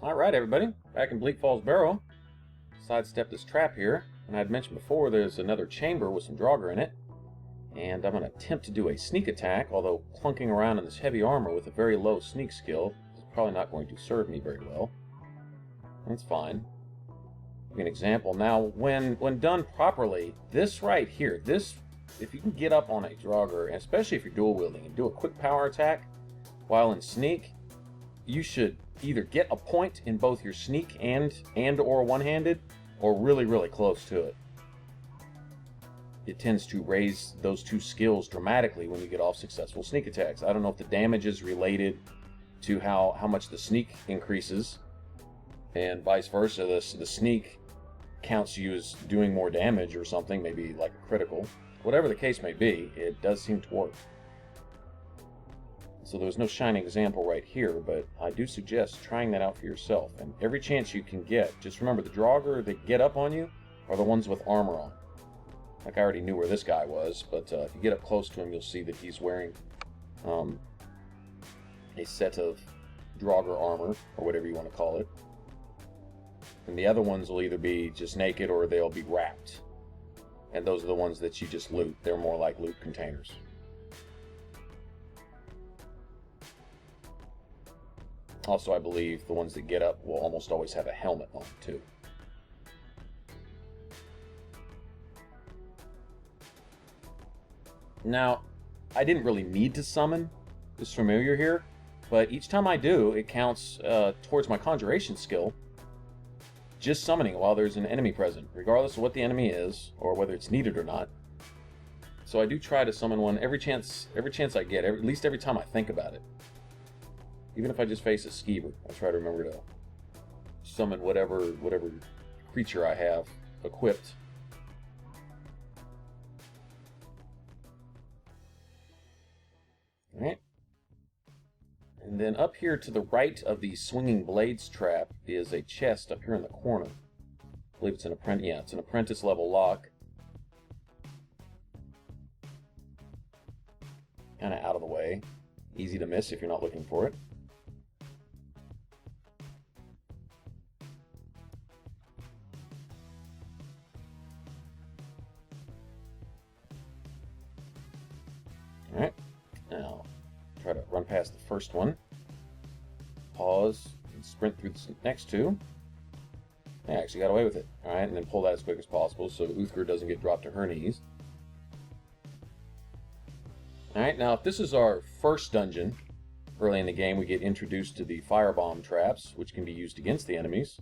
Alright everybody, back in Bleak Falls Barrow. Sidestep this trap here, and I'd mentioned before there's another chamber with some Draugr in it. And I'm going to attempt to do a sneak attack, although clunking around in this heavy armor with a very low sneak skill is probably not going to serve me very well. That's fine. Give you an example. Now, when done properly, this right here, if you can get up on a Draugr, and especially if you're dual wielding, and do a quick power attack while in sneak, you should either get a point in both your sneak and or one-handed, or really, really close to it. It tends to raise those two skills dramatically when you get off successful sneak attacks. I don't know if the damage is related to how much the sneak increases, and vice versa. The sneak counts you as doing more damage or something, maybe like a critical. Whatever the case may be, it does seem to work. So there's no shining example right here, but I do suggest trying that out for yourself. And every chance you can get, just remember the Draugr that get up on you are the ones with armor on. Like I already knew where this guy was, but if you get up close to him, you'll see that he's wearing a set of Draugr armor, or whatever you want to call it. And the other ones will either be just naked or they'll be wrapped. And those are the ones that you just loot. They're more like loot containers. Also, I believe the ones that get up will almost always have a helmet on, too. Now, I didn't really need to summon this familiar here, but each time I do, it counts towards my conjuration skill, just summoning it while there's an enemy present, regardless of what the enemy is, or whether it's needed or not. So I do try to summon one every chance I get, at least every time I think about it. Even if I just face a skeever, I try to remember to summon whatever creature I have equipped. Alright. And then up here to the right of the swinging blades trap is a chest up here in the corner. I believe it's an apprentice level lock. Kind of out of the way. Easy to miss if you're not looking for it. Alright, now try to run past the first one, pause, and sprint through the next two. I actually got away with it. Alright, and then pull that as quick as possible so Uthgerd doesn't get dropped to her knees. Alright, now if this is our first dungeon, early in the game we get introduced to the firebomb traps, which can be used against the enemies,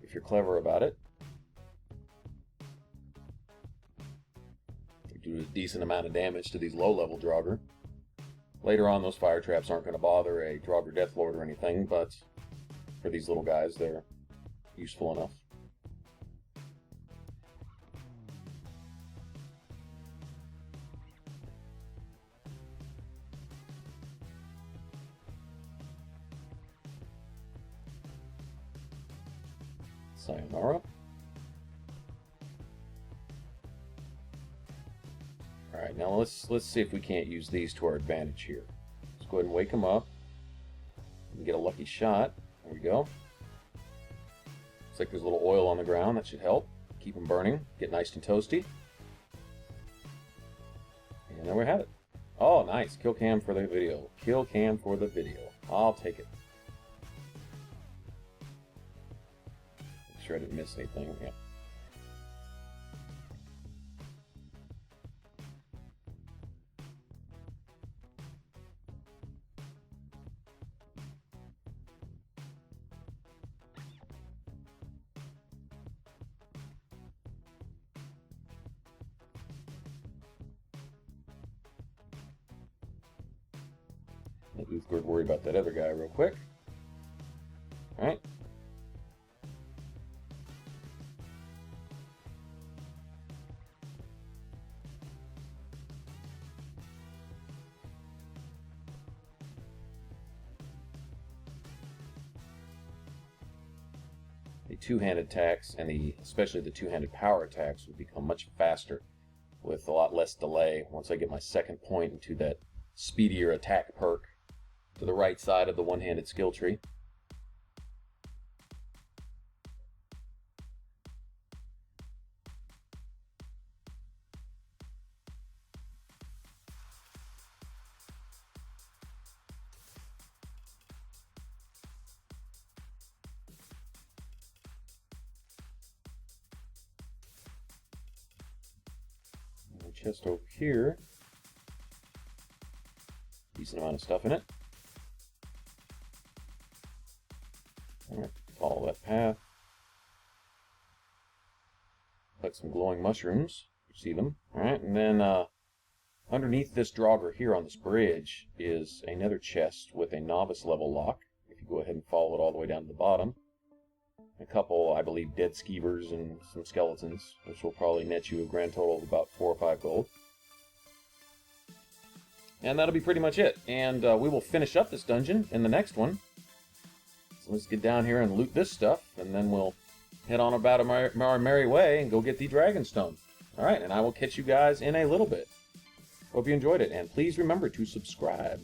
if you're clever about it. Do a decent amount of damage to these low-level Draugr. Later on, those fire traps aren't going to bother a Draugr Deathlord or anything, but for these little guys, they're useful enough. Sayonara. Alright, now let's see if we can't use these to our advantage here. Let's go ahead and wake them up. And get a lucky shot. There we go. Looks like there's a little oil on the ground. That should help. Keep them burning. Get nice and toasty. And there we have it. Oh, nice. Kill cam for the video. Kill cam for the video. I'll take it. Make sure I didn't miss anything. Yeah. Let Uthgerd worry about that other guy real quick. Alright. The two-handed attacks, and especially the two-handed power attacks, would become much faster with a lot less delay once I get my second point into that speedier attack perk to the right side of the one-handed skill tree. chest over here. Decent amount of stuff in it. Alright, follow that path. Collect some glowing mushrooms. You see them. Alright, and then underneath this Draugr here on this bridge is another chest with a novice level lock. If you go ahead and follow it all the way down to the bottom. A couple, I believe, dead skeevers and some skeletons, which will probably net you a grand total of about 4 or 5 gold. And that'll be pretty much it. And we will finish up this dungeon in the next one. So let's get down here and loot this stuff, and then we'll head on about our merry way and go get the Dragonstone. Alright, and I will catch you guys in a little bit. Hope you enjoyed it, and please remember to subscribe.